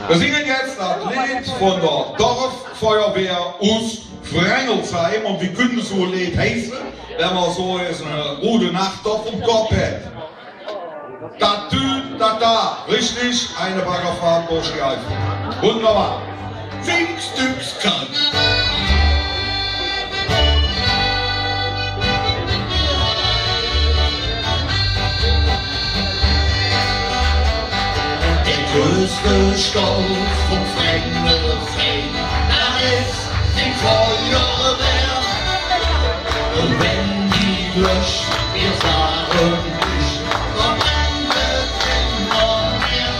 Wir singen jetzt das Lied von der Dorffeuerwehr aus Frengelsheim und wie können so ein Lied heißen, wenn man so ist eine gute Nacht auf dem Kopf hat. Tatüü, Tataa, richtig, eine Baggerfahrt durch die Eifel. Wunderbar. Singstücks kann. Der größte Stolz vom Frengelsheim, das ist die Feuerwehr. Und wenn die löscht, wir sagen nicht, dann endet immer mehr.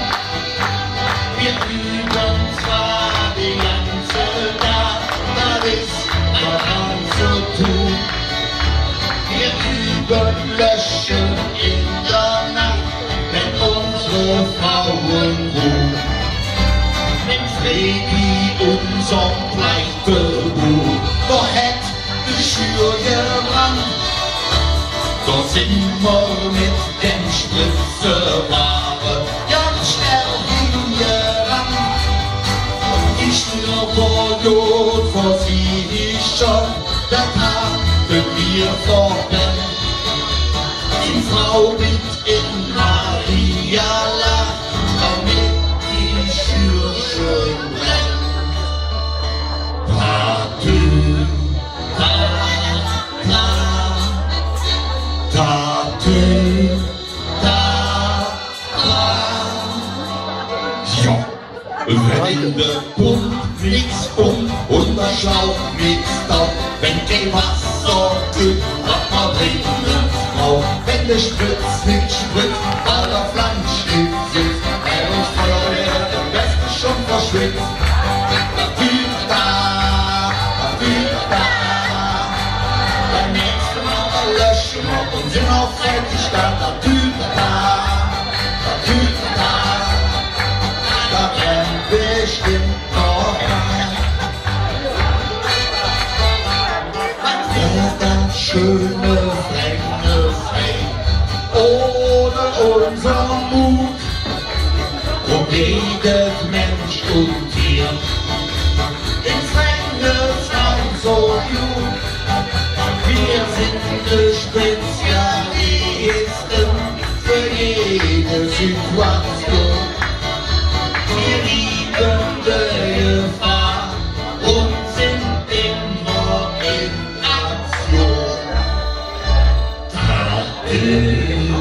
Wir üben zwar die ganze Nacht, das ist daran zu tun. Wir üben löschen in der Nacht, wenn unsere Frauen ruhen. Wenn Fredi unser Pleitebuch doch hätt die Schür gebrannt, da sind wir mit dem Spritzeware ganz schnell hingerannt. Die Schnürperiode versieh ich schon, der Tag für mir vorbei. Die Frau mit in Maria lacht, damit die Schür schön brennt. Tatüü, Tataa, Tatüü, Tataa. Ja, wenn der Pump nix und der Schlauch nix taugt, wenn kein Wasser kühlt, hat man dringend drauf. Wenn der Spritz nicht spritzt, weil der Flammschnitt sitzt, bei uns Feuerwehr am besten schon verschwitzt. Tatüü, Tataa, Tatüü, Tataa. Beim nächsten Mal löschen wir und sind auf fertig da. Tatüü, Tataa, Tatüü, Tataa. Da brennt bestimmt noch ein. Was wär das schöne Frengelsheim ohne unser Mut? Und jedes Mensch und Tier in Frengelsheim so gut. Wir sind die Spezialisten für jede Situation. Wir lieben die Gefahr und sind immer in Aktion. Tatüü,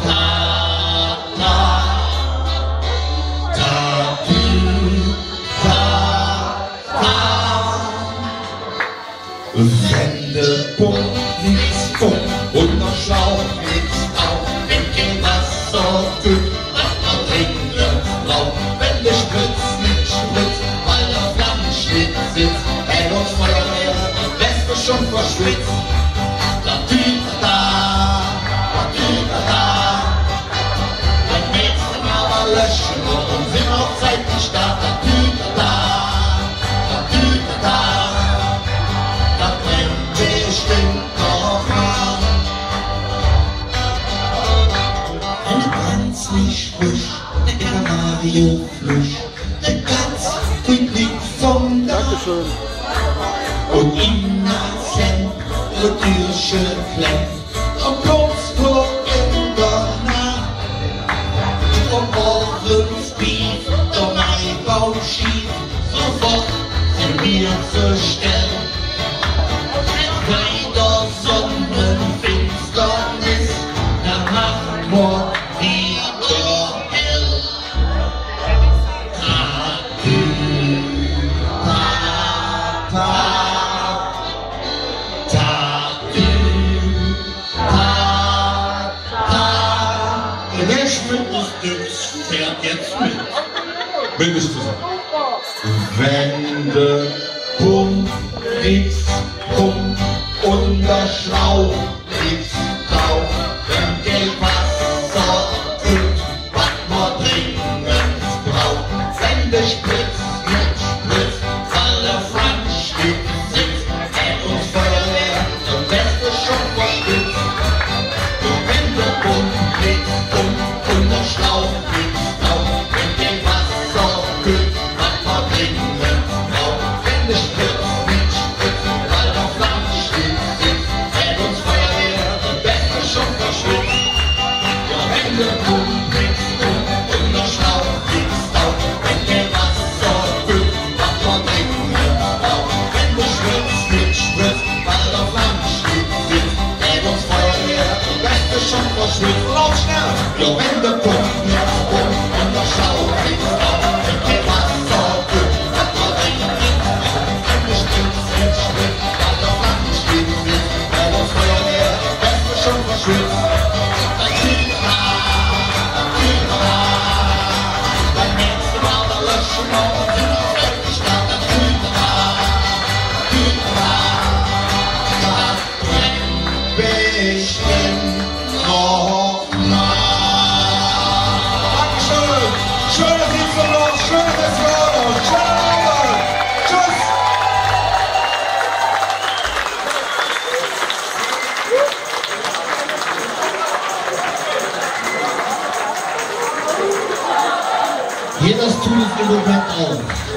Tataa, Tatüü, Tataa. Wenn der Pump nichts pumpt und der Schlauch nichts taugt, wenn kein Wasser kühlt, macht man dringend drauf. Wenn der Spritz nicht spritzt, weil der Flammschnitt sitzt, bei uns Feuerwehr, die Weste schon verschwitzt. Tatüü, Tataa, Tatüü, Tataa. Beim nächsten Mal löschen wir und sind auf Zeit nicht da. Tatüü, Tataa, Tatüü, Tataa. Da brennt bestimmt noch an. Wenn der Brand's nicht frisch, der Kanario flüsch, der Katz liegt vom Dach. Dankeschön. Und innocent wird Türchen klemmt. Und kurz vor in der Nacht, und morgens Beef, der Maibaum schief, sofort sind wir verstellt. Bei der Sonnenfinsternis, da macht man wieder hell. Tatüü, Tataa, Tatüü, Tataa. Der Schmidt des Stücks fährt jetzt mit. Mindestens zusammen. Wenn der Pump nichts pumpt und der Schlauch nichts taugt, wenn kein Wasser kühlt, was man dringend braucht. Wenn der Spritz nicht spritzt, weil der Flammschnitt sitzt, hält uns Feuerwehr der Beste schon verspitzt. Und wenn der Pump nichts pumpt und der Schlauch nichts taugt, wenn kein Wasser kühlt, Hier das tut es im Moment auch.